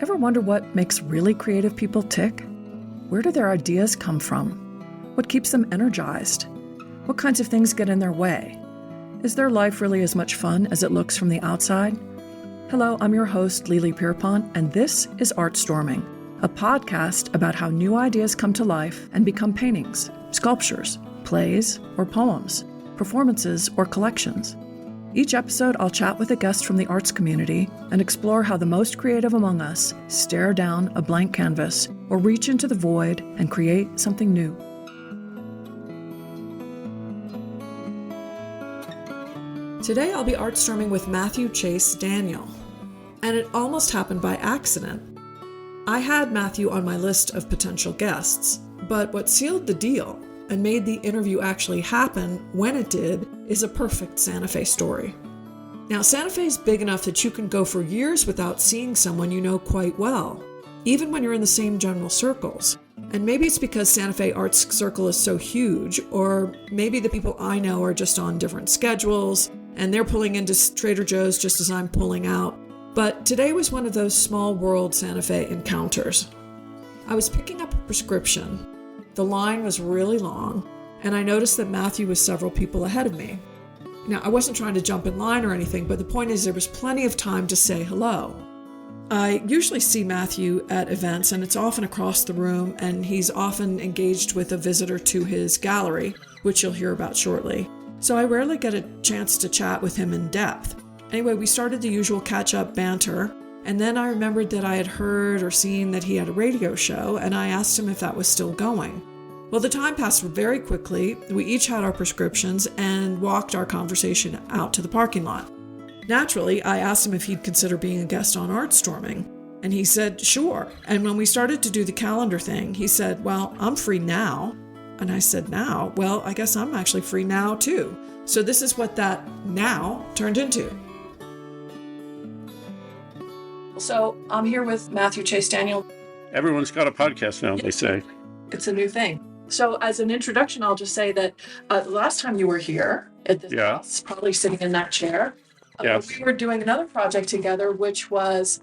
Ever wonder what makes really creative people tick? Where do their ideas come from? What keeps them energized? What kinds of things get in their way? Is their life really as much fun as it looks from the outside? Hello, I'm your host, Lily Pierpont, and this is ArtStorming, a podcast about how new ideas come to life and become paintings, sculptures, plays, or poems, performances, or collections. Each episode, I'll chat with a guest from the arts community and explore how the most creative among us stare down a blank canvas or reach into the void and create something new. Today, I'll be ArtStorming with Matthew Chase Daniel, and it almost happened by accident. I had Matthew on my list of potential guests, but what sealed the deal and made the interview actually happen when it did is a perfect Santa Fe story. Now, Santa Fe is big enough that you can go for years without seeing someone you know quite well, even when you're in the same general circles. And maybe it's because Santa Fe Arts Circle is so huge, or maybe the people I know are just on different schedules, and they're pulling into Trader Joe's just as I'm pulling out. But today was one of those small world Santa Fe encounters. I was picking up a prescription. The line was really long, and I noticed that Matthew was several people ahead of me. Now, I wasn't trying to jump in line or anything, but the point is there was plenty of time to say hello. I usually see Matthew at events, and it's often across the room, and he's often engaged with a visitor to his gallery, which you'll hear about shortly. So I rarely get a chance to chat with him in depth. Anyway, we started the usual catch-up banter, and then I remembered that I had heard or seen that he had a radio show, and I asked him if that was still going. Well, the time passed very quickly. We each had our prescriptions and walked our conversation out to the parking lot. Naturally, I asked him if he'd consider being a guest on ArtStorming, and he said, sure. And when we started to do the calendar thing, he said, well, I'm free now. And I said, now? Well, I guess I'm actually free now, too. So this is what that now turned into. So I'm here with Matthew Chase Daniel. Everyone's got a podcast now, they say. It's a new thing. So as an introduction, I'll just say that the last time you were here at this house, probably sitting in that chair, we were doing another project together, which was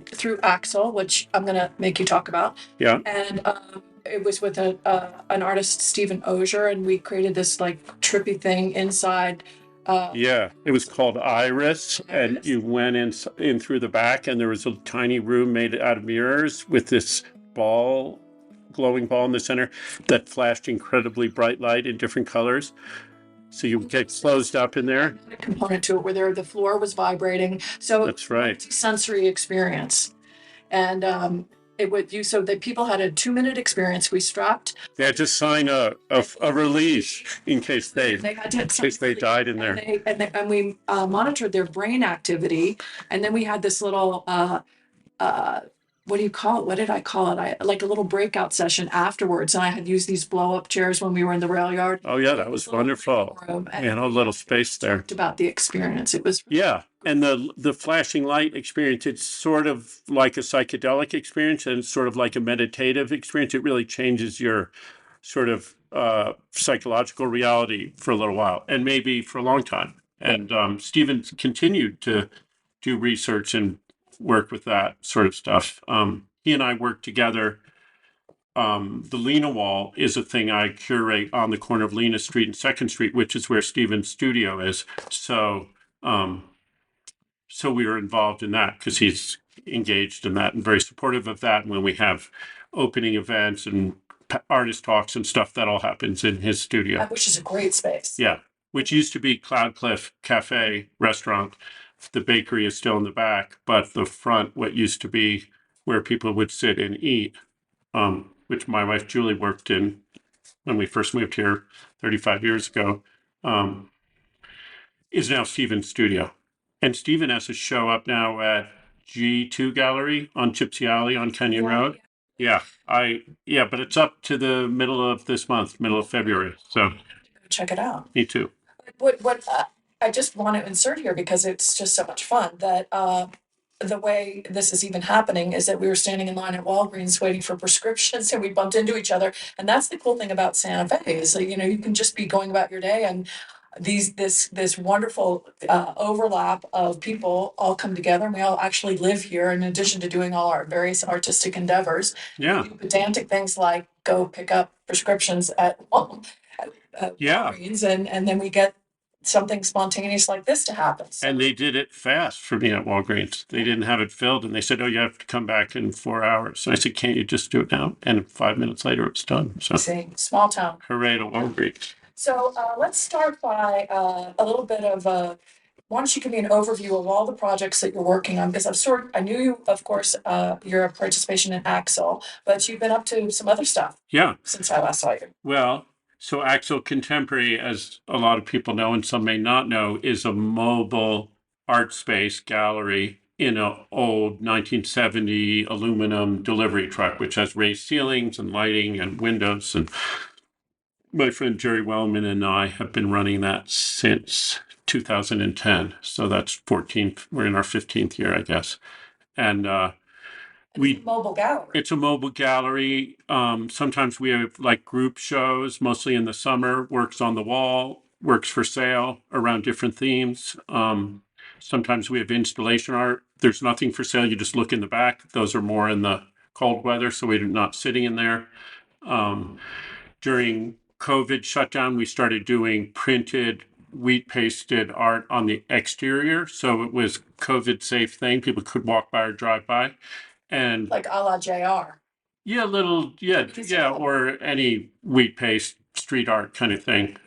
through Axel, which I'm going to make you talk about. Yeah. And it was with an artist, Stephen Ozier, and we created this like trippy thing inside. It was called Iris, and you went in through the back, and there was a tiny room made out of mirrors with this glowing ball in the center that flashed incredibly bright light in different colors. So you get closed up in there. A component to it where the floor was vibrating. So that's right. Sensory experience. And so that people had a 2-minute experience. We strapped. They had to sign a release in case they died in there. And we monitored their brain activity. And then we had this little what do you call it? What did I call it? Like a little breakout session afterwards. And I had used these blow-up chairs when we were in the rail yard. Oh, yeah, that was wonderful. And a little space there. About the experience. It was. Yeah. And the flashing light experience, it's sort of like a psychedelic experience, and it's sort of like a meditative experience. It really changes your sort of psychological reality for a little while, and maybe for a long time. And Stephen continued to do research and work with that sort of stuff. He and I work together. The Lena Wall is a thing I curate on the corner of Lena Street and 2nd Street, which is where Stephen's studio is. So we were involved in that because he's engaged in that and very supportive of that. And when we have opening events and artist talks and stuff, that all happens in his studio. Which is a great space. Yeah, which used to be Cloud Cliff Cafe restaurant. The bakery is still in the back, but the front, what used to be where people would sit and eat, which my wife Julie worked in when we first moved here 35 years ago, is now Stephen's studio. And Stephen has a show up now at G2 Gallery on Gypsy Alley on Kenyon Road. Yeah, but it's up to the middle of this month, middle of February. So check it out. Me too. What I just want to insert here because it's just so much fun that the way this is even happening is that we were standing in line at Walgreens waiting for prescriptions and we bumped into each other. And that's the cool thing about Santa Fe is that, you can just be going about your day and this wonderful overlap of people all come together, and we all actually live here in addition to doing all our various artistic endeavors. Yeah. We do pedantic things like go pick up prescriptions at Yeah. Walgreens, and then we get something spontaneous like this to happen. So And they did it fast for me at Walgreens. They didn't have it filled, and they said, "Oh, you have to come back in 4 hours." And I said, "Can't you just do it now?" And 5 minutes later, it was done. So, see, small town. hooray to Walgreens. So let's start by a little bit of why don't you give me an overview of all the projects that you're working on? Because I knew you, of course, your participation in Axel, but you've been up to some other stuff. Yeah. Since I last saw you. Well, so Axel Contemporary, as a lot of people know and some may not know, is a mobile art space gallery in an old 1970 aluminum delivery truck, which has raised ceilings and lighting and windows. And my friend Jerry Wellman and I have been running that since 2010. So that's 14th. We're in our 15th year, I guess. And it's a mobile gallery. It's a mobile gallery. Sometimes we have like group shows, mostly in the summer, works on the wall, works for sale around different themes. Sometimes we have installation art. There's nothing for sale. You just look in the back. Those are more in the cold weather, so we're not sitting in there. During COVID shutdown, we started doing printed wheat pasted art on the exterior. So it was COVID safe thing. People could walk by or drive by. And like a la JR. Yeah, or any wheat paste street art kind of thing.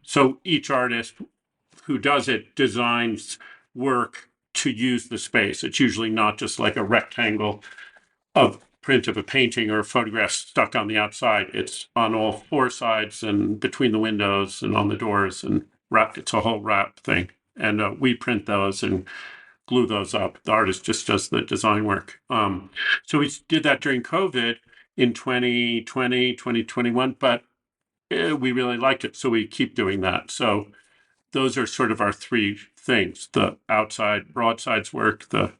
So each artist who does it designs work to use the space. It's usually not just like a rectangle of print of a painting or a photograph stuck on the outside. It's on all four sides and between the windows and on the doors and wrap. It's a whole wrap thing. And we print those and glue those up. The artist just does the design work. So we did that during COVID in 2020, 2021, but we really liked it. So we keep doing that. So those are sort of our three things: the outside broadsides work, the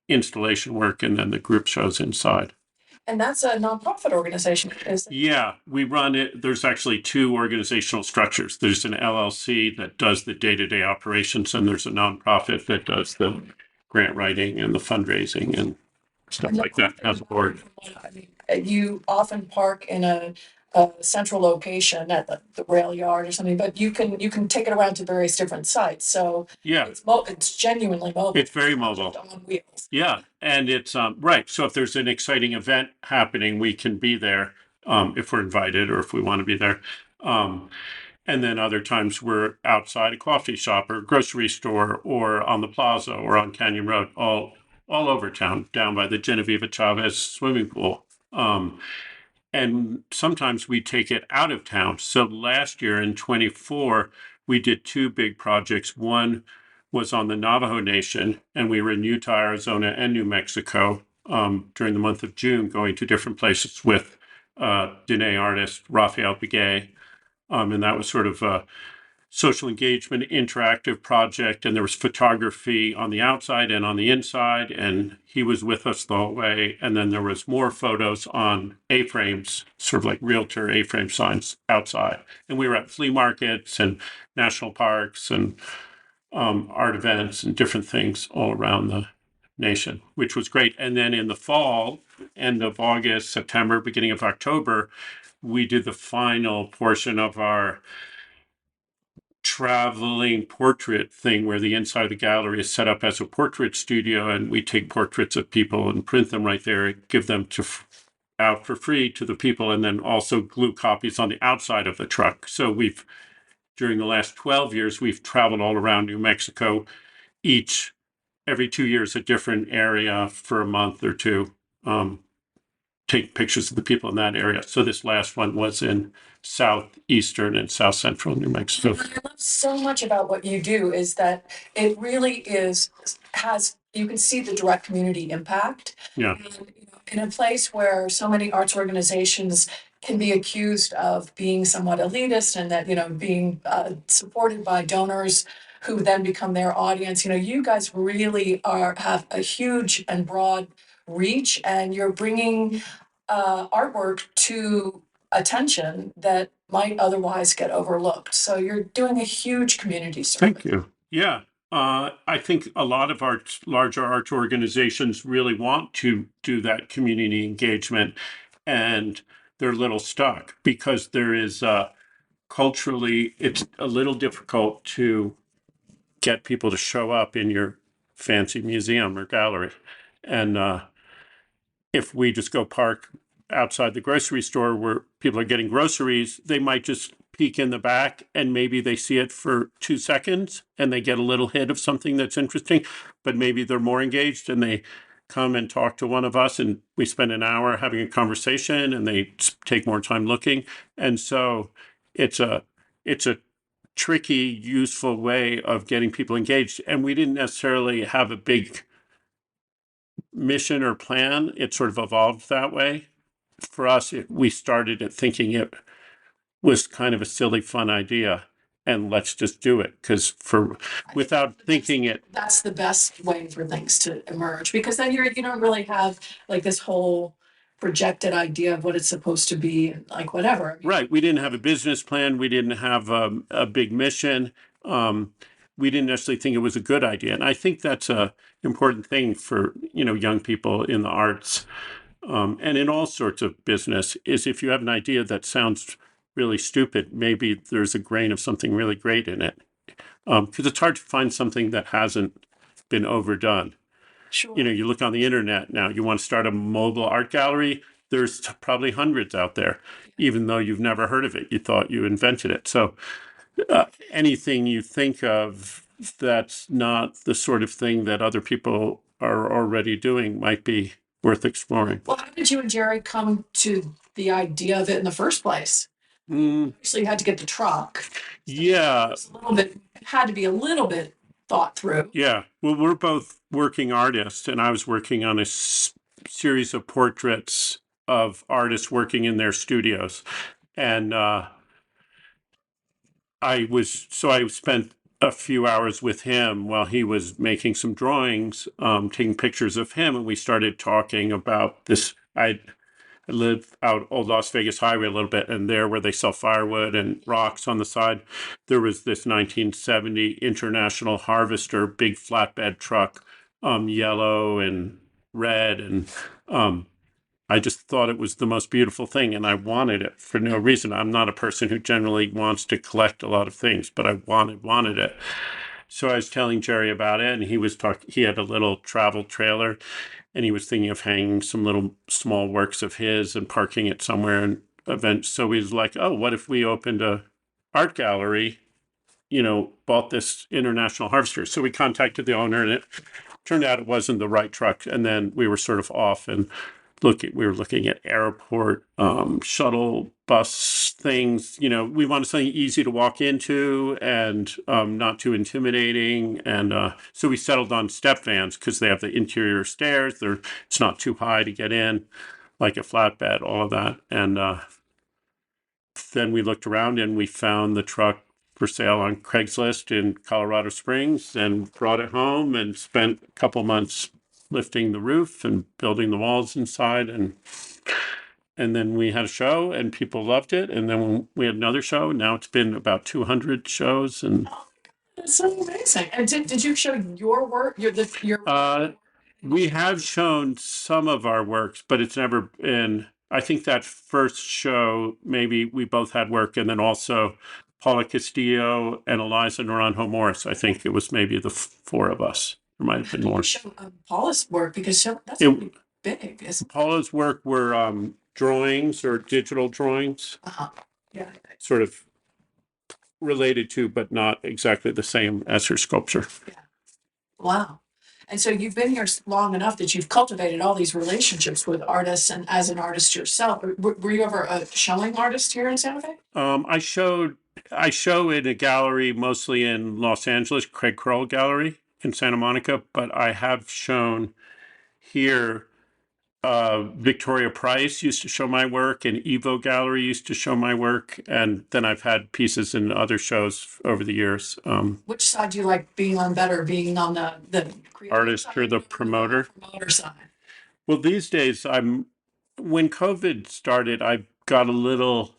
installation work, and then the group shows inside. And that's a nonprofit organization, is it? Yeah, we run it. There's actually two organizational structures. There's an LLC that does the day-to-day operations, and there's a nonprofit that does the grant writing and the fundraising and stuff like that as a board. I mean, you often park in a central location at the rail yard or something, but you can take it around to various different sites. So yeah, it's genuinely mobile. It's very mobile. On wheels. Yeah, and it's right. So if there's an exciting event happening, we can be there if we're invited or if we want to be there. And then other times we're outside a coffee shop or grocery store or on the plaza or on Canyon Road, all over town, down by the Genevieve Chavez swimming pool. And sometimes we take it out of town. So last year in 24, we did two big projects. One was on the Navajo Nation, and we were in Utah, Arizona, and New Mexico during the month of June, going to different places with Dene artist Raphael Begay. And that was sort of a social engagement, interactive project. And there was photography on the outside and on the inside. And he was with us the whole way. And then there was more photos on A-frames, sort of like realtor A-frame signs outside. And we were at flea markets and national parks and art events and different things all around the nation, which was great. And then in the fall, end of August, September, beginning of October, we did the final portion of our traveling portrait thing where the inside of the gallery is set up as a portrait studio, and we take portraits of people and print them right there, give them out for free to the people, and then also glue copies on the outside of the truck. So during the last 12 years, we've traveled all around New Mexico, every 2 years, a different area for a month or two, take pictures of the people in that area. So this last one was in southeastern and south central New Mexico. What I love so much about what you do is that it really you can see the direct community impact. Yeah. And, in a place where so many arts organizations can be accused of being somewhat elitist and that, being supported by donors who then become their audience. You guys really have a huge and broad reach, and you're bringing artwork to attention that might otherwise get overlooked. So you're doing a huge community service. Thank you. Yeah. I think a lot of larger art organizations really want to do that community engagement, and they're a little stuck because there is culturally, it's a little difficult to get people to show up in your fancy museum or gallery. And if we just go park outside the grocery store where people are getting groceries, they might just peek in the back and maybe they see it for 2 seconds and they get a little hit of something that's interesting, but maybe they're more engaged and they come and talk to one of us and we spend an hour having a conversation and they take more time looking. And so it's a tricky, useful way of getting people engaged. And we didn't necessarily have a big mission or plan. It sort of evolved that way. For us, we started it thinking it was kind of a silly, fun idea, and let's just do it. Because without thinking it, that's the best way for things to emerge, because then you don't really have like this whole projected idea of what it's supposed to be, and like whatever. Right. We didn't have a business plan. We didn't have a big mission. We didn't necessarily think it was a good idea, and I think that's a important thing for young people in the arts. And in all sorts of business, is if you have an idea that sounds really stupid, maybe there's a grain of something really great in it. Because it's hard to find something that hasn't been overdone. Sure. You look on the internet now, you want to start a mobile art gallery, there's probably hundreds out there, even though you've never heard of it. You thought you invented it. So anything you think of that's not the sort of thing that other people are already doing might be worth exploring. Well, how did you and Jerry come to the idea of it in the first place? So you had to get the truck. Yeah. It was a little bit, it had to be a little bit thought through. Yeah. Well, we're both working artists, and I was working on a series of portraits of artists working in their studios. And I spent a few hours with him while he was making some drawings, taking pictures of him, and we started talking about this. I live out Old Las Vegas Highway a little bit, and there where they sell firewood and rocks on the side, there was this 1970 International Harvester big flatbed truck, yellow and red, and I just thought it was the most beautiful thing, and I wanted it for no reason. I'm not a person who generally wants to collect a lot of things, but I wanted it. So I was telling Jerry about it, and he had a little travel trailer, and he was thinking of hanging some little small works of his and parking it somewhere and event. So he was like, oh, what if we opened a art gallery, bought this International Harvester? So we contacted the owner, and it turned out it wasn't the right truck. And then we were sort of off and we were looking at airport, shuttle bus things. We wanted something easy to walk into and not too intimidating. And so we settled on step vans because they have the interior stairs. It's not too high to get in, like a flatbed, all of that. And then we looked around and we found the truck for sale on Craigslist in Colorado Springs and brought it home and spent a couple months lifting the roof and building the walls inside, and then we had a show and people loved it, and then we had another show. Now it's been about 200 shows, and that's so amazing. And did you show your work? We have shown some of our works, but it's never been. I think that first show, maybe we both had work, and then also Paula Castillo and Eliza Naranjo Morris. I think it was maybe the four of us. There might have been more. Show Paula's work, because that's really big. Paula's work were drawings or digital drawings. Yeah. Sort of related to, but not exactly the same as her sculpture. Yeah. Wow. And so you've been here long enough that you've cultivated all these relationships with artists, and as an artist yourself. Were you ever a showing artist here in Santa Fe? I show in a gallery mostly in Los Angeles, Craig Kroll Gallery in Santa Monica, but I have shown here. Victoria Price used to show my work, and Evo Gallery used to show my work, and then I've had pieces in other shows over the years. Which side do you like being on better, being on the artist or the promoter? Promoter side. Well, these days when COVID started, I got a little,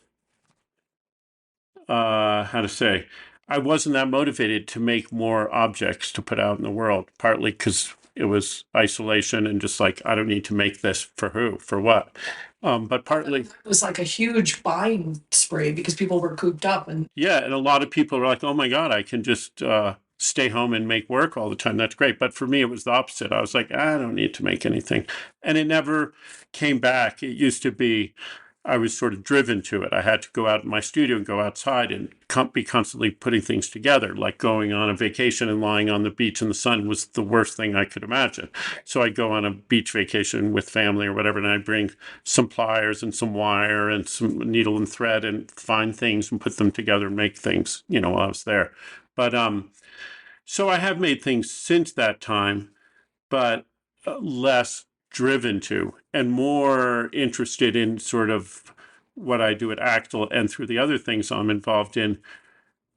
how to say, I wasn't that motivated to make more objects to put out in the world, partly because it was isolation and just like, I don't need to make this for who, for what. But partly, It was like a huge buying spree because people were cooped up and yeah, and a lot of people are like, oh my God, I can just stay home and make work all the time. That's great. But for me, it was the opposite. I was like, I don't need to make anything. And it never came back. It used to be, I was sort of driven to it. I had to go out in my studio and go outside and be constantly putting things together, like going on a vacation and lying on the beach in the sun was the worst thing I could imagine. So I'd go on a beach vacation with family or whatever, and I'd bring some pliers and some wire and some needle and thread and find things and put them together and make things, while I was there. But so I have made things since that time, but less driven to and more interested in sort of what I do at Actal and through the other things I'm involved in,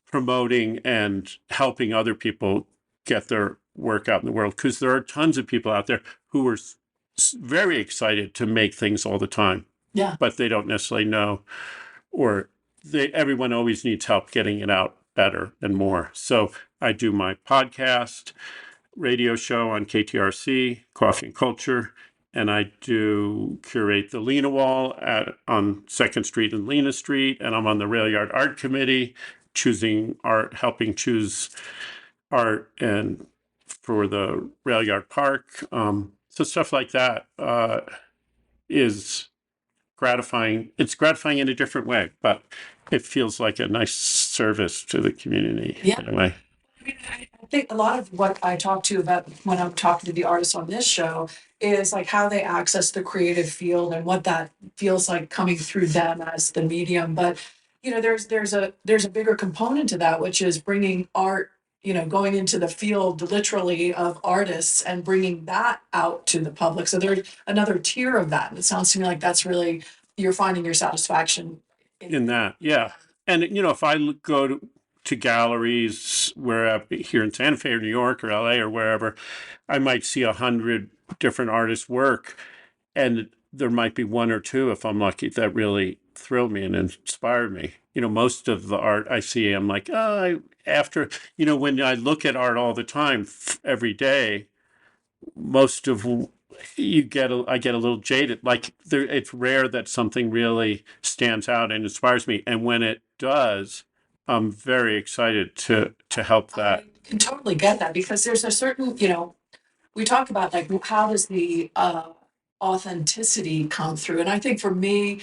promoting and helping other people get their work out in the world. Because there are tons of people out there who are very excited to make things all the time. Yeah. But they don't necessarily know, or everyone always needs help getting it out better and more. So I do my podcast, radio show on KTRC, Coffee and Culture, and I do curate the Lena Wall on 2nd Street and Lena Street, and I'm on the Rail Yard Art Committee, choosing art, helping choose art and for the Rail Yard Park. So stuff like that is gratifying. It's gratifying in a different way, but it feels like a nice service to the community in a way. I think a lot of what I talk to about when I'm talking to the artists on this show is like how they access the creative field and what that feels like coming through them as the medium. But there's a bigger component to that, which is bringing art, going into the field literally of artists and bringing that out to the public. So there's another tier of that, and it sounds to me like that's really you're finding your satisfaction in that. Yeah, and if I go to galleries where here in Santa Fe or New York or LA or wherever, I might see 100 different artists' work, and there might be one or two, if I'm lucky, that really thrill me and inspire me. Most of the art I see, I'm like, when I look at art all the time, every day, most of I get a little jaded. Like it's rare that something really stands out and inspires me, and when it does, I'm very excited to help that. I can totally get that because there's a certain, we talk about like how does the authenticity come through, and I think for me,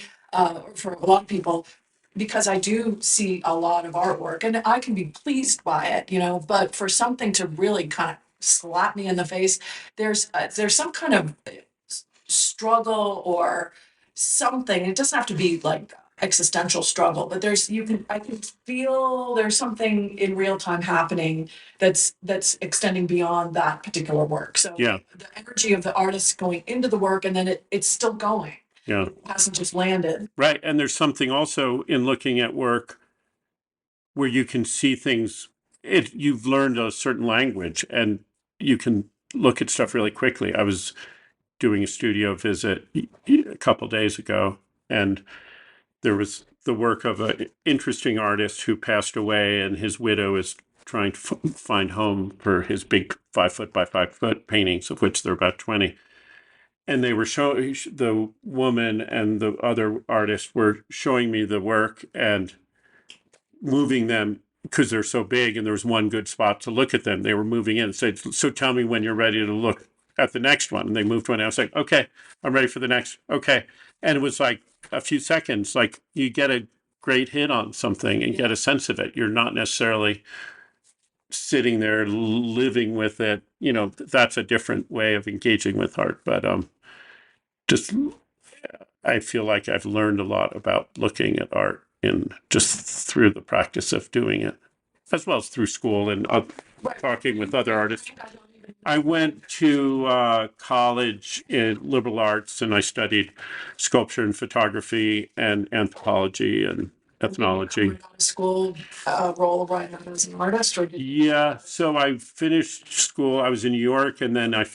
for a lot of people, because I do see a lot of artwork and I can be pleased by it, but for something to really kind of slap me in the face, there's some kind of struggle or something. It doesn't have to be like existential struggle, but I can feel there's something in real time happening that's extending beyond that particular work. So Yeah, the energy of the artist going into the work and then it's still going. yeah, It hasn't just landed. right. And there's something also in looking at work where you can see things. You've learned a certain language and you can look at stuff really quickly. I was doing a studio visit a couple days ago, and there was the work of an interesting artist who passed away, and his widow is trying to find home for his big 5 foot by 5 foot paintings, of which there are about 20. And they were showing, the woman and the other artist were showing me the work and moving them because they're so big, and there was one good spot to look at them. They were moving in and said, so tell me when you're ready to look at the next one. And they moved one. And I was like, okay, I'm ready for the next. Okay. And it was like a few seconds, like you get a great hit on something and get a sense of it. You're not necessarily sitting there living with it. That's a different way of engaging with art. But just, I feel like I've learned a lot about looking at art just through the practice of doing it, as well as through school and talking with other artists. I went to college in liberal arts, and I studied sculpture and photography and anthropology and ethnology. School role right now as an artist, or Yeah, so I finished school. I was in New York, and then I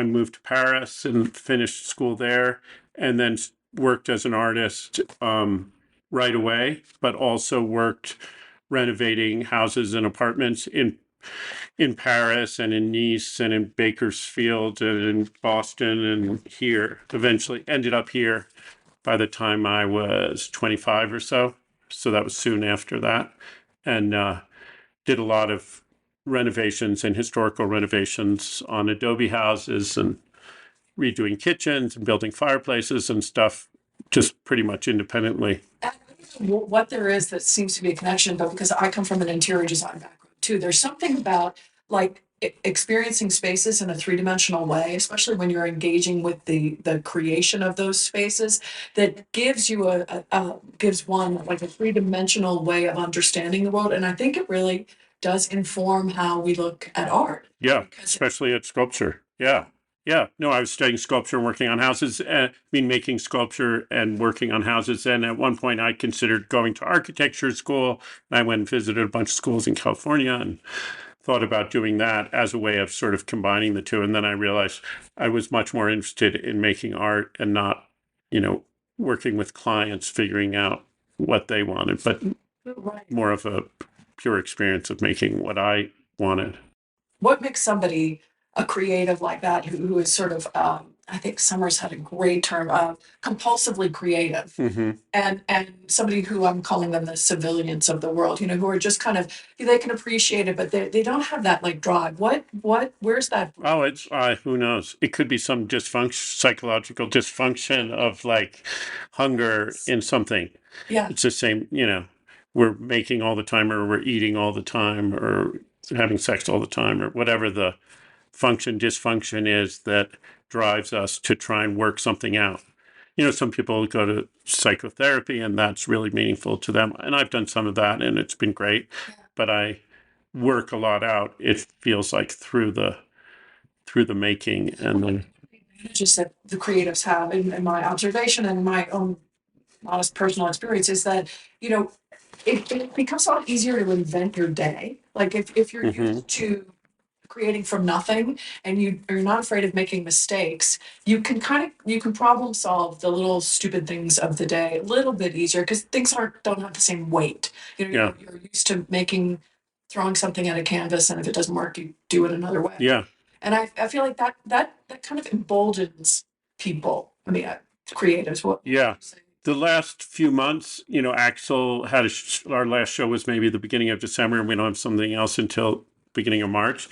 moved to Paris and finished school there, and then worked as an artist right away, but also worked renovating houses and apartments in Paris and in Nice and in Bakersfield and in Boston and here. Eventually ended up here by the time I was 25 or so. So that was soon after that. And did a lot of renovations and historical renovations on adobe houses and redoing kitchens and building fireplaces and stuff, just pretty much independently. What there is that seems to be a connection, but because I come from an interior design background too, there's something about like experiencing spaces in a three-dimensional way, especially when you're engaging with the creation of those spaces, that gives you gives one like a three-dimensional way of understanding the world. And I think it really does inform how we look at art. Yeah, especially at sculpture. Yeah. Yeah. No, I was studying sculpture and working on houses. Making sculpture and working on houses. And at one point, I considered going to architecture school. I went and visited a bunch of schools in California and thought about doing that as a way of sort of combining the two. And then I realized I was much more interested in making art and not, working with clients, figuring out what they wanted, but more of a pure experience of making what I wanted. What makes somebody a creative like that who is sort of I think Summers had a great term, compulsively creative, and somebody who I'm calling them the civilians of the world, who are just kind of, they can appreciate it, but they don't have that like drive. Where's that? Oh, it's who knows? It could be some psychological dysfunction of like hunger in something. Yeah. It's the same, we're making all the time, or we're eating all the time, or having sex all the time, or whatever the dysfunction is that drives us to try and work something out. Some people go to psychotherapy and that's really meaningful to them. And I've done some of that and it's been great, but I work a lot out. It feels like through the making and the just that the creatives have in my observation and my own honest personal experience is that, it becomes a lot easier to invent your day. Like if you're used to creating from nothing and you're not afraid of making mistakes, you can problem solve the little stupid things of the day a little bit easier because things don't have the same weight. You're used to throwing something at a canvas, and if it doesn't work, you do it another way. Yeah. And I feel like that kind of emboldens people. I mean, creatives. What? Yeah. The last few months, Axel had our last show was maybe the beginning of December, and we don't have something else until beginning of March.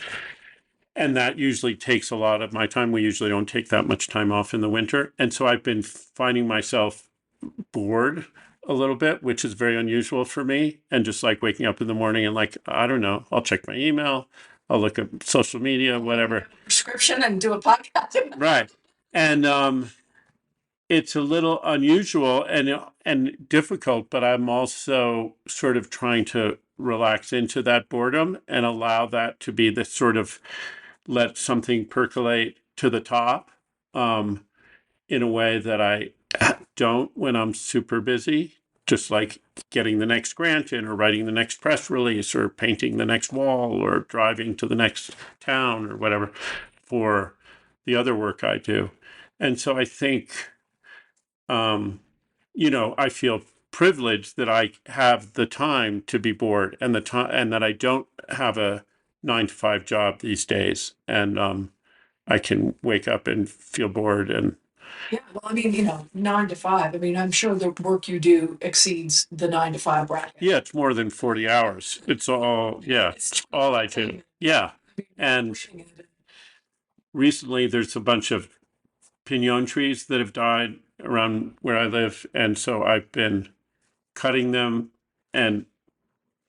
And that usually takes a lot of my time. We usually don't take that much time off in the winter. And so I've been finding myself bored a little bit, which is very unusual for me. And just like waking up in the morning and like, I don't know, I'll check my email, I'll look at social media, whatever. Prescription and do a podcast. Right. And it's a little unusual and difficult, but I'm also sort of trying to relax into that boredom and allow that to be the sort of let something percolate to the top in a way that I don't when I'm super busy, just like getting the next grant in or writing the next press release or painting the next wall or driving to the next town or whatever for the other work I do. And so I think, I feel privileged that I have the time to be bored and and that I don't have a 9-to-5 job these days. And I can wake up and feel bored and Yeah, well, I mean, 9 to 5. I mean, I'm sure the work you do exceeds the 9 to 5 bracket. yeah, it's more than 40 hours. It's all I do. Yeah. And recently there's a bunch of pinon trees that have died around where I live. And so I've been cutting them and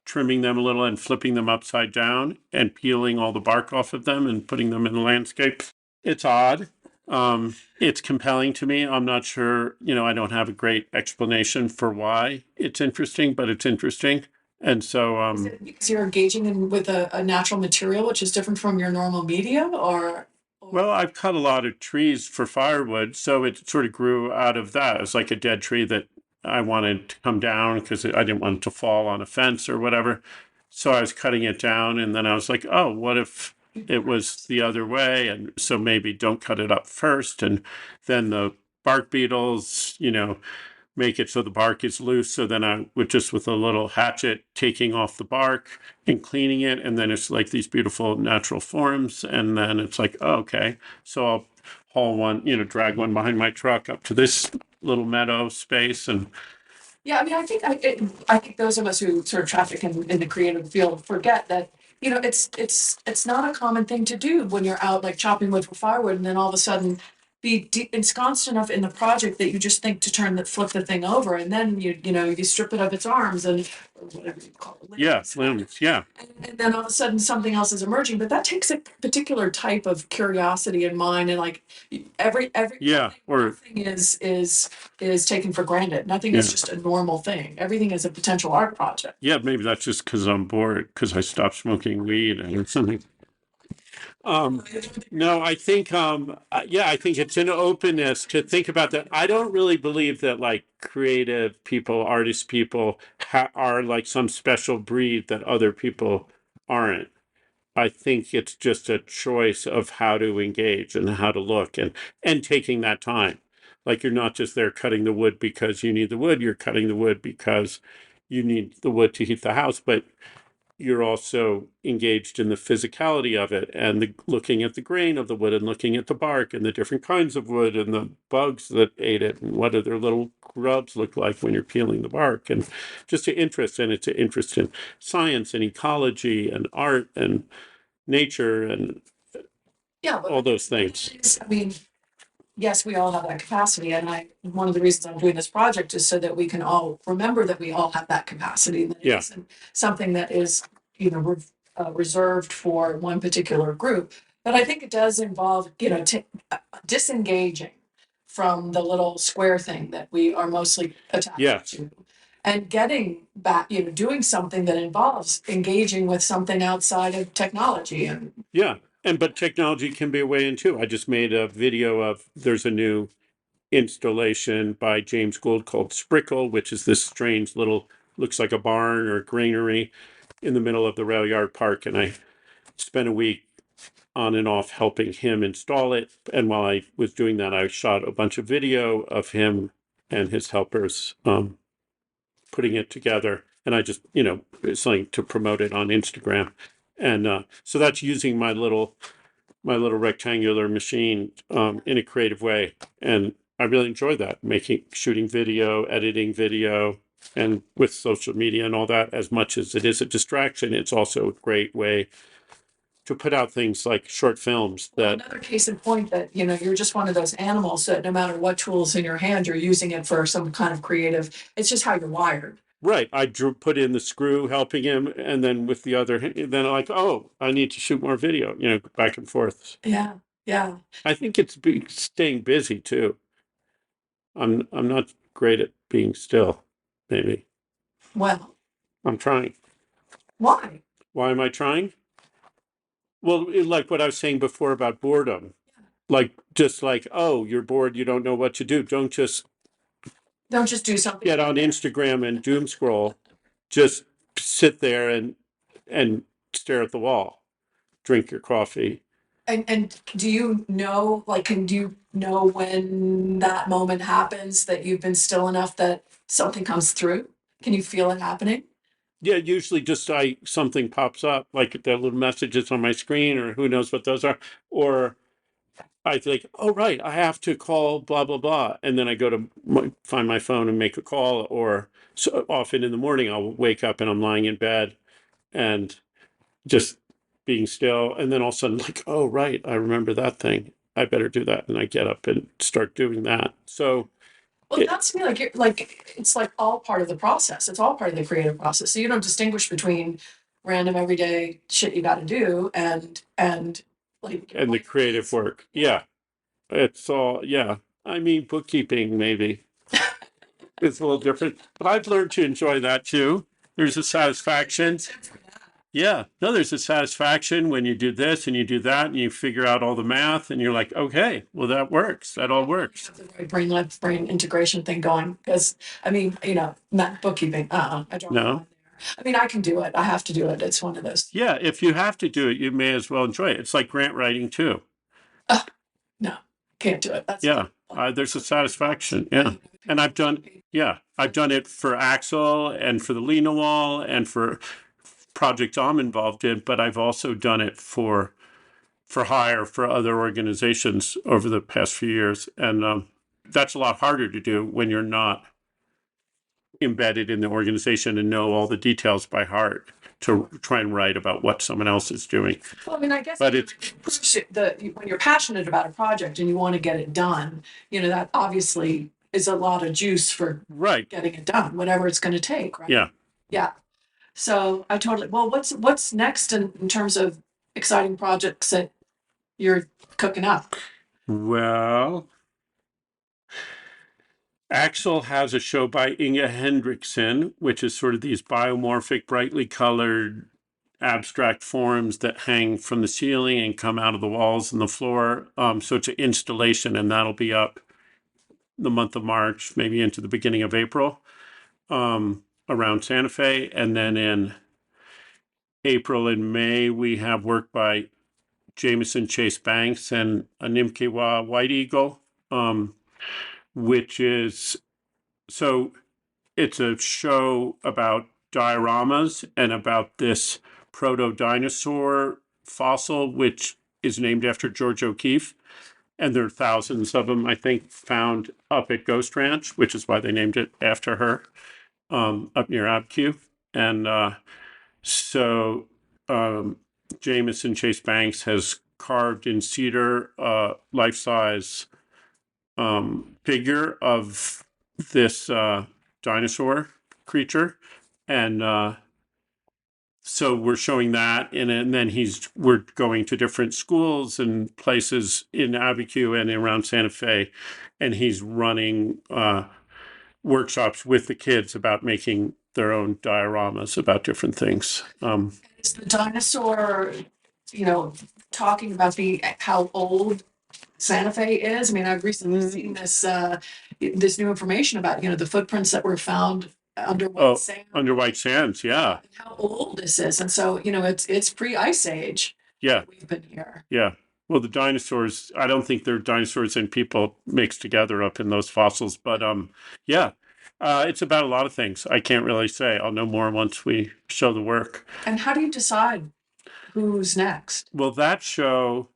trimming them a little and flipping them upside down and peeling all the bark off of them and putting them in the landscape. It's odd. It's compelling to me. I'm not sure, I don't have a great explanation for why it's interesting, but it's interesting. And so, Is it because you're engaging with a natural material, which is different from your normal medium, or? Well, I've cut a lot of trees for firewood, so it sort of grew out of that. It was like a dead tree that I wanted to come down because I didn't want it to fall on a fence or whatever. So I was cutting it down, and then I was like, oh, what if it was the other way? And so maybe don't cut it up first, and then the bark beetles, make it so the bark is loose. So then I would just with a little hatchet taking off the bark and cleaning it. And then it's like these beautiful natural forms. And then it's like, oh, okay. So I'll haul one, drag one behind my truck up to this little meadow space. And Yeah, I mean, I think those of us who sort of traffic in the creative field forget that, it's not a common thing to do when you're out like chopping wood for firewood, and then all of a sudden be ensconced enough in the project that you just think to flip the thing over, and then you strip it of its arms and or whatever you call it, yeah, limbs. limbs. Yeah. And then all of a sudden something else is emerging, but that takes a particular type of curiosity in mind, and like Yeah. Or, nothing is taken for granted. Nothing yeah. is just a normal thing. Everything is a potential art project. Yeah. Maybe that's just because I'm bored because I stopped smoking weed or something. No, I think, yeah, I think it's an openness to think about that. I don't really believe that like creative people, artist people are like some special breed that other people aren't. I think it's just a choice of how to engage and how to look and taking that time. Like you're not just there cutting the wood because you need the wood, you're cutting the wood because you need the wood to heat the house, but you're also engaged in the physicality of it and looking at the grain of the wood and looking at the bark and the different kinds of wood and the bugs that ate it and what do their little grubs look like when you're peeling the bark, and just an interest. And it's an interest in science and ecology and art and nature and Yeah, but all those things. I mean, yes, we all have that capacity, and one of the reasons I'm doing this project is so that we can all remember that we all have that capacity, and that it Yeah. isn't something that is, reserved for one particular group. But I think it does involve, disengaging from the little square thing that we are mostly attached Yes. to, and getting back, doing something that involves engaging with something outside of technology. And Yeah. But technology can be a way in too. I just made a video of there's a new installation by James Gould called Sprickle, which is this strange little, looks like a barn or a granary in the middle of the rail yard park. And I spent a week on and off helping him install it. And while I was doing that, I shot a bunch of video of him and his helpers putting it together. And I just, it's something to promote it on Instagram. And so that's using my little rectangular machine in a creative way. And I really enjoy that, shooting video, editing video, and with social media and all that. As much as it is a distraction, it's also a great way to put out things like short films that. Another case in point that, you're just one of those animals that no matter what tool's in your hand, you're using it for some kind of creative, it's just how you're wired. Right. I put in the screw helping him, and then with the other, then I'm like, oh, I need to shoot more video, back and forth. Yeah. Yeah. I think it's staying busy too. I'm not great at being still, maybe. Well, I'm trying. why? Why am I trying? Well, like what I was saying before about boredom. Like, just like, oh, you're bored, you don't know what to do. Don't just do something. get on Instagram and doom scroll. Just sit there and stare at the wall. Drink your coffee. And do you know, do you know when that moment happens that you've been still enough that something comes through? Can you feel it happening? Yeah, usually just something pops up, like the little messages on my screen, or who knows what those are, or I think, oh right, I have to call blah blah blah, and then I go to find my phone and make a call. Or so often in the morning, I'll wake up and I'm lying in bed and just being still, and then all of a sudden, like, oh right, I remember that thing. I better do that, and I get up and start doing that. So. Well, that's me it's like all part of the process. It's all part of the creative process. So you don't distinguish between random everyday shit you got to do and like And the creative work. Yeah. It's all, yeah. I mean, bookkeeping maybe it's a little different, but I've learned to enjoy that too. There's a satisfaction. Yeah. No, there's a satisfaction when you do this and you do that and you figure out all the math and you're like, okay, well, that works. That all works. The right brain left brain integration thing going, because I mean, not bookkeeping. I draw the line No. there. I mean, I can do it. I have to do it. It's one of those. Yeah. If you have to do it, you may as well enjoy it. It's like grant writing too. No, can't do it. That's Yeah. There's a satisfaction. Yeah. And I've done it for Axel and for the Lena Wall and for projects I'm involved in, but I've also done it for hire for other organizations over the past few years. And that's a lot harder to do when you're not embedded in the organization and know all the details by heart to try and write about what someone else is doing. Well, I mean, I guess But it's when you're passionate about a project and you want to get it done, that obviously is a lot of juice for right. getting it done, whatever it's going to take, right? Yeah. Yeah. So I totally. Well, what's next in terms of exciting projects that you're cooking up? Well, Axel has a show by Inge Hendrickson, which is sort of these biomorphic, brightly colored abstract forms that hang from the ceiling and come out of the walls and the floor. So it's an installation, and that'll be up the month of March, maybe into the beginning of April, around Santa Fe. And then in April and May, we have work by Jameson Chase Banks and Animkewa White Eagle, which is, so it's a show about dioramas and about this proto-dinosaur fossil, which is named after George O'Keeffe. And there are thousands of them, I think, found up at Ghost Ranch, which is why they named it after her, up near Abque. And so Jameson Chase Banks has carved in cedar life-size figure of this dinosaur creature. And so we're showing that, and then we're going to different schools and places in Abiquiu and around Santa Fe, and he's running workshops with the kids about making their own dioramas about different things. Is the dinosaur, talking about how old Santa Fe is? I mean, I've recently seen this new information about the footprints that were found under white sand. Under white sands, yeah. And how old this is, and so it's pre-ice age. Yeah, we've been here. Yeah. Well, the dinosaurs, I don't think they're dinosaurs and people mixed together up in those fossils, but yeah. It's about a lot of things. I can't really say. I'll know more once we show the work. And how do you decide who's next? Well, that show,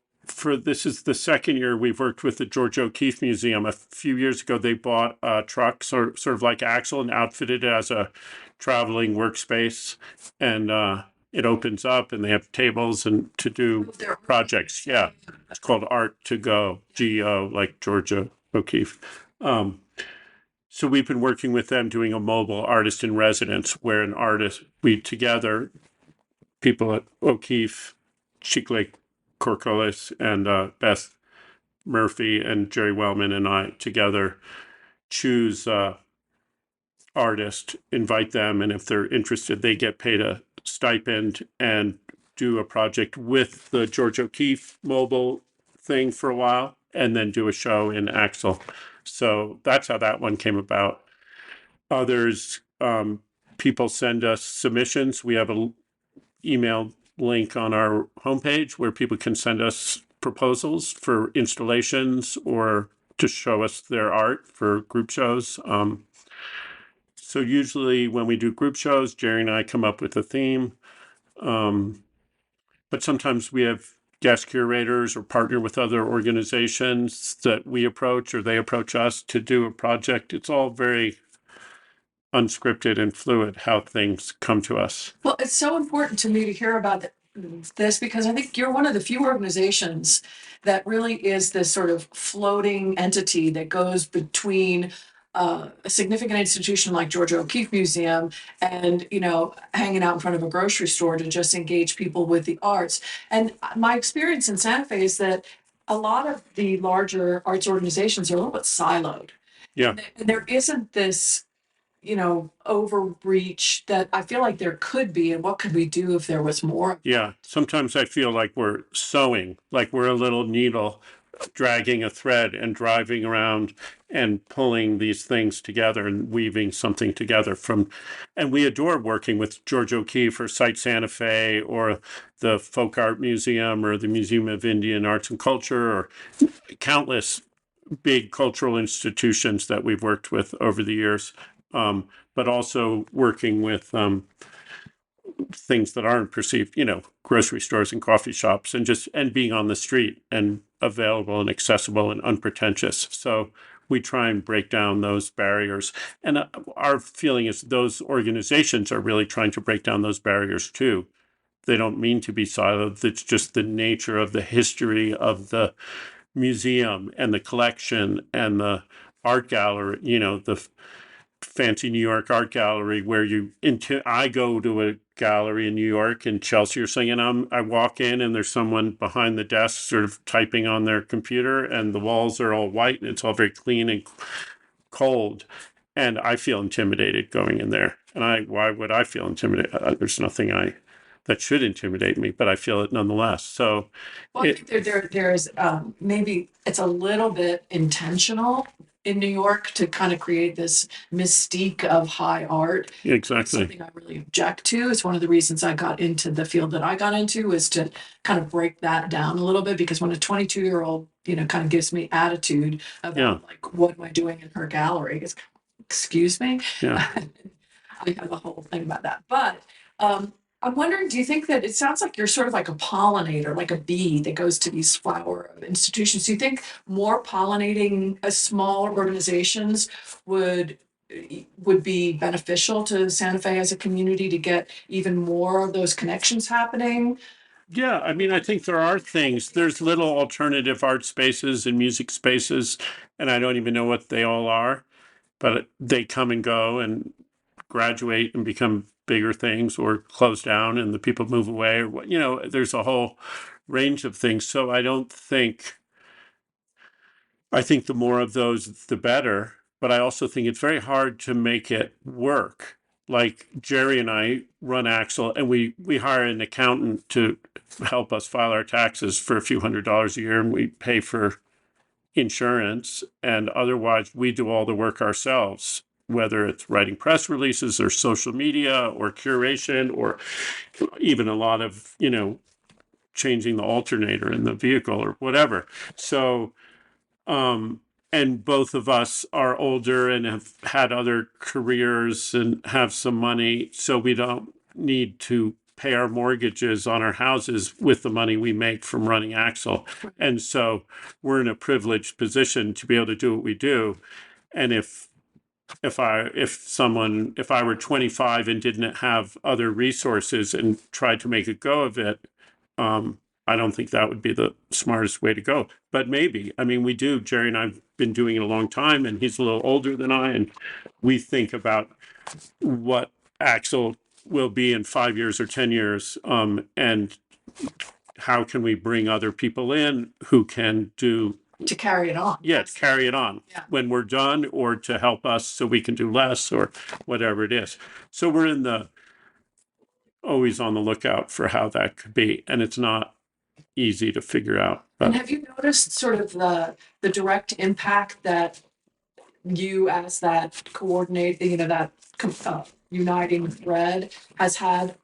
this is the second year we've worked with the George O'Keeffe Museum. A few years ago, they bought a truck, sort of like Axel, and outfitted it as a traveling workspace. And it opens up, and they have tables and to do projects. Yeah, it's called Art to Go, G-O, like Georgia O'Keeffe. So we've been working with them doing a mobile artist in residence, where we together, people at O'Keeffe, Chiclake Corcolis, and Beth Murphy and Jerry Wellman and I together choose artists, invite them, and if they're interested, they get paid a stipend and do a project with the George O'Keeffe mobile thing for a while, and then do a show in Axel. So that's how that one came about. Others, people send us submissions. We have an email link on our homepage where people can send us proposals for installations or to show us their art for group shows. So usually when we do group shows, Jerry and I come up with a theme. But sometimes we have guest curators or partner with other organizations that we approach or they approach us to do a project. It's all very unscripted and fluid how things come to us. Well, it's so important to me to hear about this because I think you're one of the few organizations that really is this sort of floating entity that goes between a significant institution like Georgia O'Keeffe Museum and, hanging out in front of a grocery store to just engage people with the arts. And my experience in Santa Fe is that a lot of the larger arts organizations are a little bit siloed. Yeah. And there isn't this, overreach that I feel like there could be. And what could we do if there was more? Yeah. Sometimes I feel like we're sewing, like we're a little needle dragging a thread and driving around and pulling these things together and weaving something together and we adore working with George O'Keeffe or Site Santa Fe or the Folk Art Museum or the Museum of Indian Arts and Culture or countless big cultural institutions that we've worked with over the years, but also working with things that aren't perceived, grocery stores and coffee shops, and being on the street and available and accessible and unpretentious. So we try and break down those barriers. And our feeling is those organizations are really trying to break down those barriers too. They don't mean to be siloed. It's just the nature of the history of the museum and the collection and the art gallery, the fancy New York art gallery where I go to a gallery in New York in Chelsea or something, and I walk in and there's someone behind the desk sort of typing on their computer, and the walls are all white and it's all very clean and cold. And I feel intimidated going in there. And why would I feel intimidated? There's nothing that should intimidate me, but I feel it nonetheless. So, Well, I think there's maybe it's a little bit intentional in New York to kind of create this mystique of high art. It's exactly. something I really object to. It's one of the reasons I got into the field that I got into, is to kind of break that down a little bit, because when a 22-year-old, kind of gives me attitude about Yeah. like, what am I doing in her gallery? It's, excuse me. Yeah. I have a whole thing about that. But I'm wondering, do you think that it sounds like you're sort of like a pollinator, like a bee that goes to these flower institutions? Do you think more pollinating smaller organizations would be beneficial to Santa Fe as a community, to get even more of those connections happening? Yeah, I mean, I think there are things. There's little alternative art spaces and music spaces, and I don't even know what they all are, but they come and go and graduate and become bigger things, or close down and the people move away, or what, there's a whole range of things. So I think the more of those, the better. But I also think it's very hard to make it work. Like Jerry and I run Axel, and we hire an accountant to help us file our taxes for a few $100s a year, and we pay for insurance. And otherwise, we do all the work ourselves, whether it's writing press releases or social media or curation, or even a lot of, changing the alternator in the vehicle or whatever. So, and both of us are older and have had other careers and have some money, so we don't need to pay our mortgages on our houses with the money we make from running Axel. And so we're in a privileged position to be able to do what we do. And if I were 25 and didn't have other resources and tried to make a go of it, I don't think that would be the smartest way to go. But maybe. I mean, we do. Jerry and I've been doing it a long time, and he's a little older than I, and we think about what Axel will be in 5 years or 10 years, and how can we bring other people in who can do To carry it on. yeah, to carry it on Yeah. when we're done, or to help us so we can do less, or whatever it is. So we're always on the lookout for how that could be, and it's not easy to figure out. And But have you noticed sort of the direct impact that you, as that coordinate, uniting thread, has had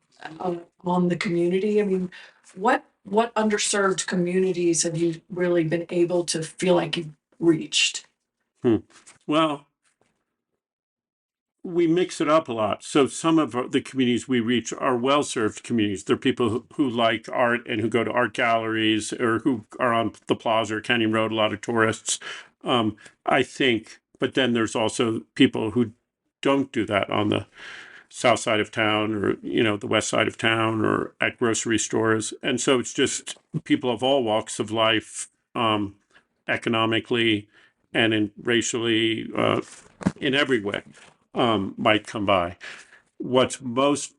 on the community? I mean, what underserved communities have you really been able to feel like you've reached? well, we mix it up a lot. So some of the communities we reach are well-served communities. They're people who like art and who go to art galleries, or who are on the plaza or Canyon Road, a lot of tourists. I think, but then there's also people who don't do that on the south side of town, or the west side of town, or at grocery stores. And so it's just people of all walks of life, economically and racially, in every way, might come by. What's most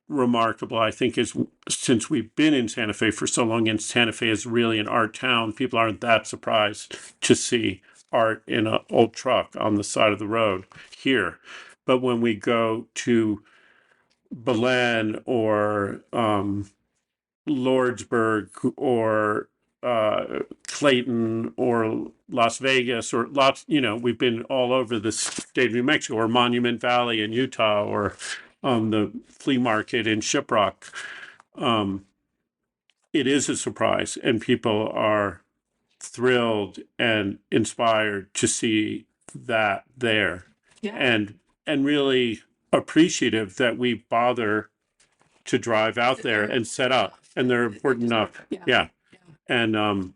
remarkable, I think, is since we've been in Santa Fe for so long, and Santa Fe is really an art town, people aren't that surprised to see art in an old truck on the side of the road here. But when we go to Belen, or Lordsburg, or Clayton, or Las Vegas, or we've been all over the state of New Mexico, or Monument Valley in Utah, or the flea market in Shiprock. It is a surprise, and people are thrilled and inspired to see that there, Yeah. and really appreciative that we bother to drive out there and set up, and they're important enough. Yeah. And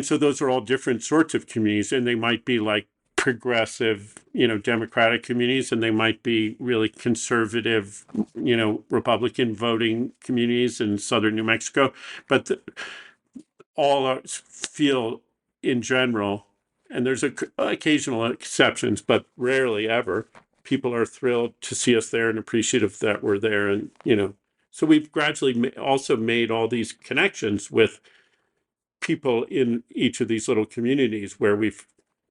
so those are all different sorts of communities, and they might be like progressive, Democratic communities, and they might be really conservative, Republican voting communities in southern New Mexico. But feel in general, and there's occasional exceptions, but rarely ever, people are thrilled to see us there and appreciative that we're there. And, so we've gradually also made all these connections with people in each of these little communities where we've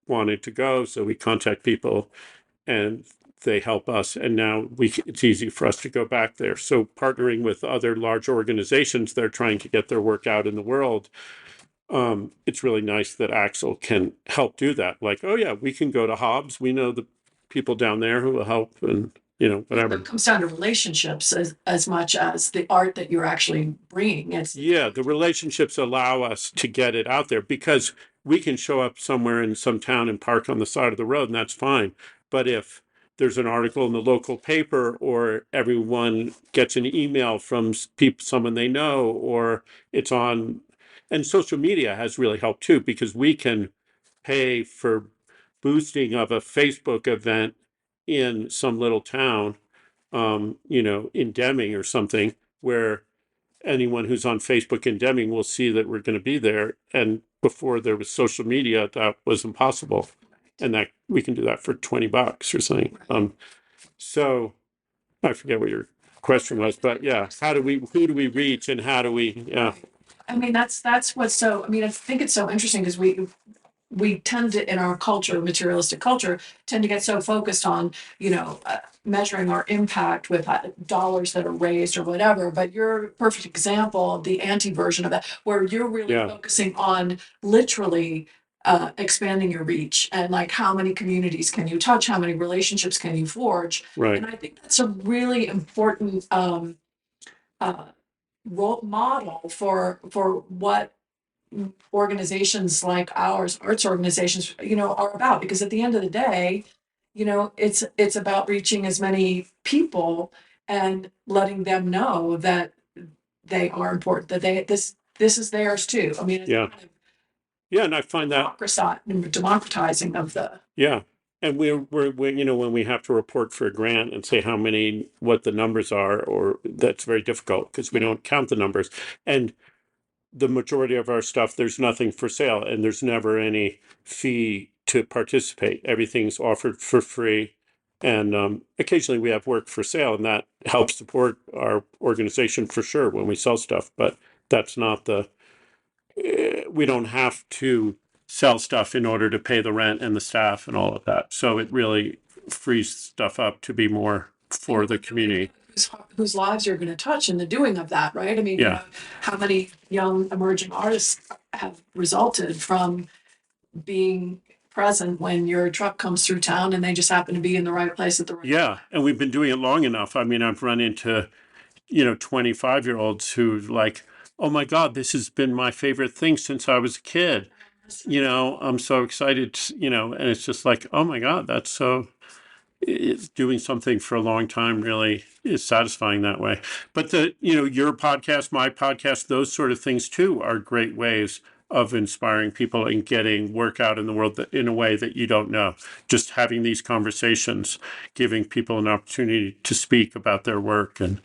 wanted to go. So we contact people and they help us. And now it's easy for us to go back there. So partnering with other large organizations that are trying to get their work out in the world, it's really nice that Axel can help do that. Like, oh yeah, we can go to Hobbs. We know the people down there who will help, and whatever. It comes down to relationships as much as the art that you're actually bringing. The relationships allow us to get it out there, because we can show up somewhere in some town and park on the side of the road, and that's fine. But if there's an article in the local paper, or everyone gets an email from someone they know, or it's on, and social media has really helped too, because we can pay for boosting of a Facebook event in some little town, in Deming or something, where anyone who's on Facebook in Deming will see that we're going to be there. And before there was social media, that was impossible. And that we can do that for $20 or something. So I forget what your question was, but yeah, who do we reach, and how do we, I mean, that's what's so, I mean, I think it's so interesting because we tend to, in our culture, materialistic culture, tend to get so focused on, measuring our impact with dollars that are raised or whatever. But you're a perfect example of the anti-version of that, where you're really focusing on literally expanding your reach, and like, how many communities can you touch? How many relationships can you forge? Right. And I think that's a really important role model for what organizations like ours, arts organizations, are about. Because at the end of the day, it's about reaching as many people and letting them know that they are important, that this is theirs too. I mean, it's kind of and I find that democratizing of the. And we're when we have to report for a grant and say what the numbers are, or that's very difficult because we don't count the numbers. And the majority of our stuff, there's nothing for sale, and there's never any fee to participate. Everything's offered for free. And occasionally we have work for sale, and that helps support our organization for sure when we sell stuff. But that's not we don't have to sell stuff in order to pay the rent and the staff and all of that. So it really frees stuff up to be more for the community. Whose lives you're going to touch in the doing of that, right? I mean, how many young emerging artists have resulted from being present when your truck comes through town and they just happen to be in the right place at the right time? And we've been doing it long enough. I mean, I've run into 25-year-olds who like, oh my God, this has been my favorite thing since I was a kid. I'm so excited, and it's just like, oh my God, that's so, it's doing something for a long time really is satisfying that way. But your podcast, my podcast, those sort of things too are great ways of inspiring people and getting work out in the world in a way that you don't know. Just having these conversations, giving people an opportunity to speak about their work, and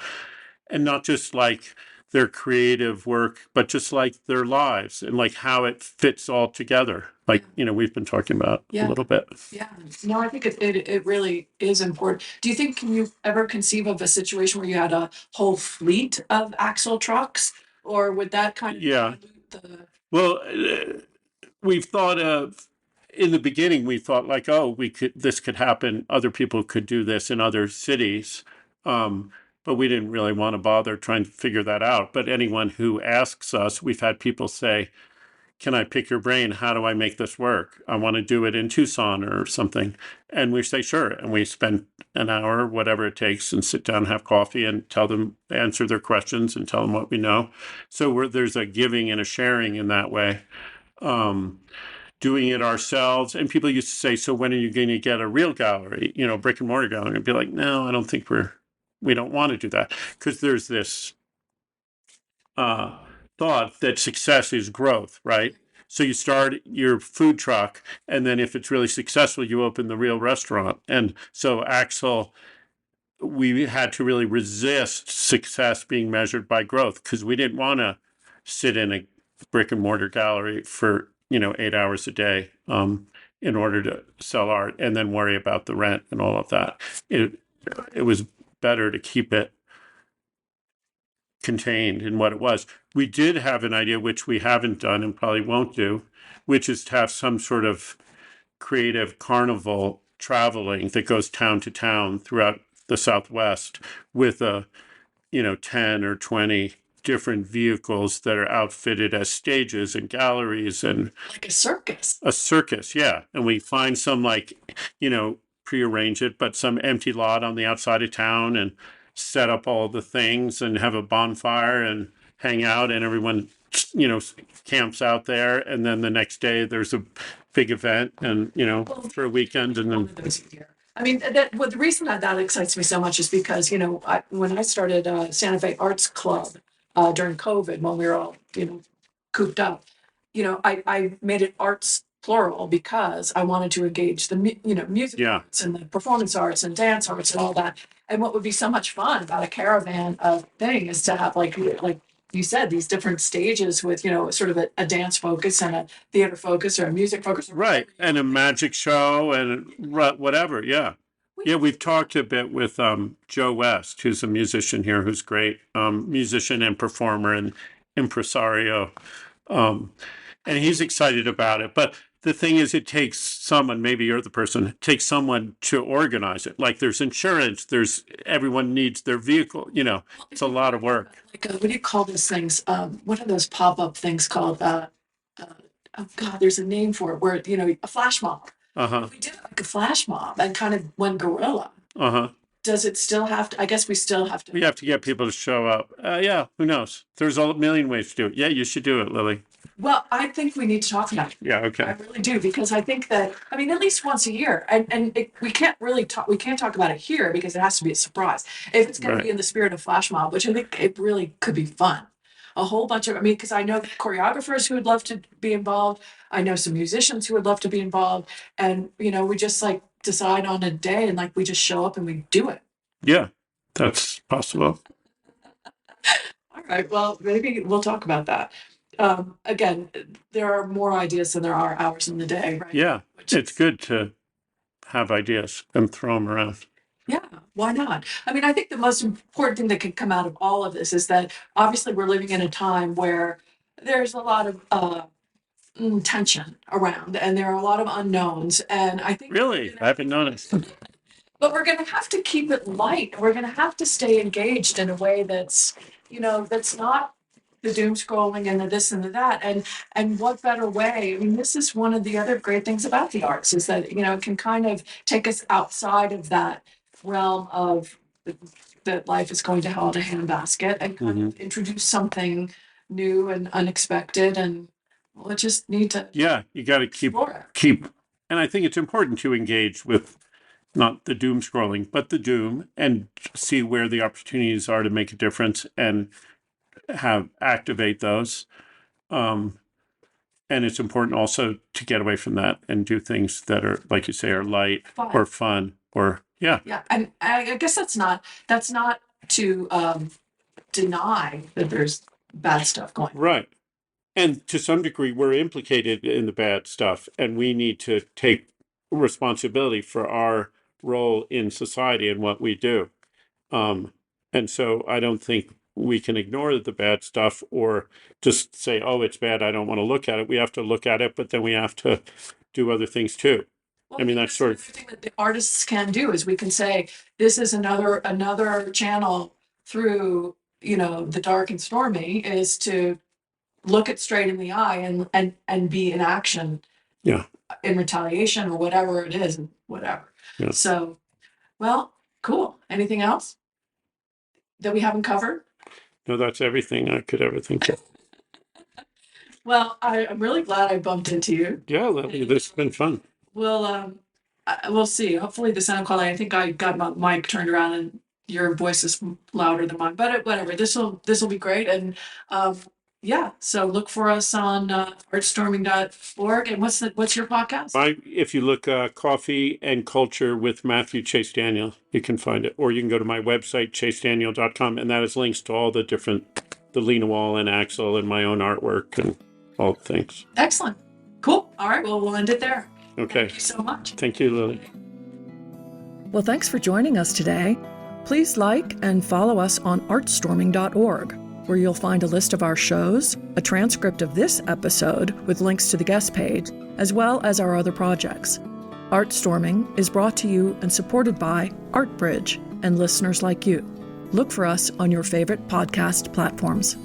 not just like their creative work, but just like their lives and like how it fits all together. Like, we've been talking about a little bit. Yeah. No, I think it really is important. Do you think, can you ever conceive of a situation where you had a whole fleet of axle trucks, or would that kind of dilute the... Well, we've thought of, in the beginning, we thought like, oh, this could happen. Other people could do this in other cities. But we didn't really want to bother trying to figure that out. But anyone who asks us, we've had people say, can I pick your brain? How do I make this work? I want to do it in Tucson or something. And we say, sure. And we spend an hour, whatever it takes, and sit down, have coffee, and tell them, answer their questions and tell them what we know. So there's a giving and a sharing in that way. doing it ourselves. And people used to say, so when are you going to get a real gallery, brick and mortar gallery? And be like, no, I don't think we don't want to do that, because there's this thought that success is growth, right? So you start your food truck, and then if it's really successful, you open the real restaurant. And so Axel, we had to really resist success being measured by growth, because we didn't want to sit in a brick and mortar gallery for 8 hours a day in order to sell art and then worry about the rent and all of that. It was better to keep it contained in what it was. We did have an idea, which we haven't done and probably won't do, which is to have some sort of creative carnival traveling that goes town to town throughout the Southwest with 10 or 20 different vehicles that are outfitted as stages and galleries, and Like a circus. a circus, yeah. And we find some, prearrange it, but some empty lot on the outside of town, and set up all the things and have a bonfire and hang out, and everyone, camps out there. And then the next day there's a big event, and, for a weekend, and then Those a year. I mean, the reason that excites me so much is because, when I started Santa Fe Arts Club during COVID, when we were all, cooped up, I made it arts plural because I wanted to engage the, music yeah, arts and the performance arts and dance arts and all that. And what would be so much fun about a caravan of thing is to have like you said, these different stages with, sort of a dance focus and a theater focus or a music focus. right. And a magic show and whatever. Yeah. Yeah, we've talked a bit with Joe West, who's a musician here, who's great, musician and performer and impresario, and he's excited about it. But the thing is, it takes someone. Maybe you're the person. It takes someone to organize it. Like there's insurance. There's everyone needs their vehicle. It's a lot of work. Like what do you call those things? What are those pop-up things called? Oh God, there's a name for it. Where a flash mob. Uh huh. If we did like a flash mob and kind of went guerrilla, Uh huh. does it still have to? I guess we still have to. We have to get people to show up. Yeah. Who knows? There's a million ways to do it. Yeah, you should do it, Lily. Well, I think we need to talk about it. Yeah. I Okay. really do because I think that I mean at least once a year, and we can't really talk. We can't talk about it here because it has to be a surprise. If it's going to be Right. in the spirit of flash mob, which I think it really could be fun. A whole bunch of I mean, because I know choreographers who would love to be involved. I know some musicians who would love to be involved, and we just like decide on a day and like we just show up and we do it. Yeah, that's possible. All right. Well, maybe we'll talk about that. Again, there are more ideas than there are hours in the day, right? Yeah, Which it's good to have ideas and throw them around. Yeah, why not? I mean, I think the most important thing that can come out of all of this is that obviously we're living in a time where there's a lot of tension around and there are a lot of unknowns. And I think Really, I haven't noticed. but we're going to have to keep it light. We're going to have to stay engaged in a way that's, that's not the doom scrolling and the this and the that. And what better way? I mean, this is one of the other great things about the arts is that, it can kind of take us outside of that realm of that life is going to hell in a handbasket and kind of introduce something new and unexpected. And we'll just need to Yeah, you got to explore it. keep, and I think it's important to engage with not the doom scrolling, but the doom, and see where the opportunities are to make a difference and activate those. And it's important also to get away from that and do things that are, like you say, are light Fun. or fun or yeah. Yeah, and I guess that's not to deny that there's bad stuff going on. Right. And to some degree, we're implicated in the bad stuff, and we need to take responsibility for our role in society and what we do. And so I don't think we can ignore the bad stuff or just say, oh, it's bad, I don't want to look at it. We have to look at it, but then we have to do other things too. Well, I mean, that's sort of, the thing that the artists can do is we can say this is another channel through the dark and stormy is to look it straight in the eye and be in action yeah, in retaliation or whatever it is and whatever. Yeah. So, well, cool. Anything else that we haven't covered? no, that's everything I could ever think of. Well, I'm really glad I bumped into you. Yeah, Lily, this has been fun. We'll see. Hopefully the sound quality, I think I got my mic turned around and your voice is louder than mine, but whatever, this will be great. And, yeah, so look for us on, artstorming.org. And what's your podcast? If you look Coffee and Culture with Matthew Chase Daniel, you can find it. Or you can go to my website, chasedaniel.com, and that has links to all the Lena Wall and Axel and my own artwork and all the things. Excellent. Cool. All right. Well, we'll end it there. Okay. Thank you so much. Thank you, Lily. Well, thanks for joining us today. Please like and follow us on artstorming.org, where you'll find a list of our shows, a transcript of this episode with links to the guest page, as well as our other projects. ArtStorming is brought to you and supported by ArtBridge and listeners like you. Look for us on your favorite podcast platforms.